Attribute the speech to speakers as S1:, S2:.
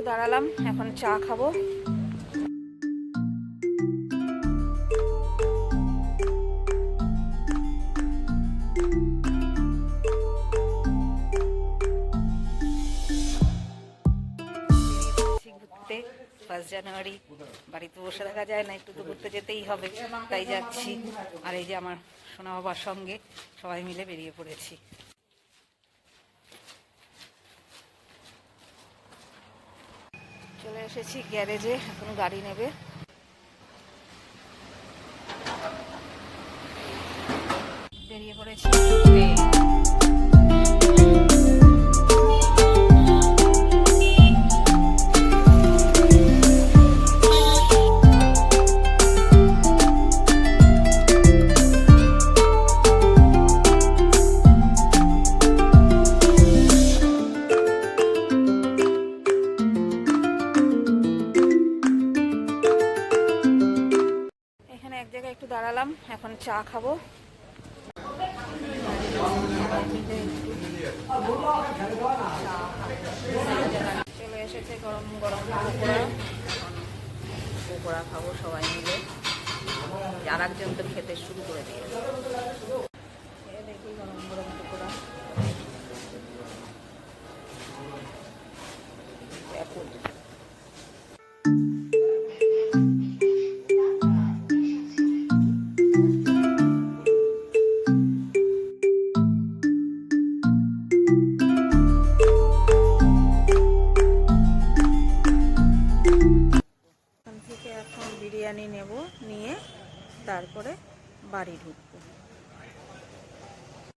S1: দাঁড়ালাম, এখন চা খাবো। ঘুরতে 1 জানুয়ারি বাড়িতে বসে থাকা যায় না, একটু তো ঘুরতে যেতেই হবে, তাই যাচ্ছি। আর এই যে আমার সোনা বাবার সঙ্গে সবাই মিলে বেরিয়ে পড়েছি। চলে এসেছি গ্যারেজে, এখন গাড়ি নেবে। বেরিয়ে পড়েছি ঘুরতে। এখানে এক জায়গায় একটু দাঁড়ালাম, এখন চা খাবো। চলে এসেছে গরম গরম পকোড়া, পকোড়া খাবো সবাই মিলে। আর একজন তো খেতে শুরু করে দিয়েছে।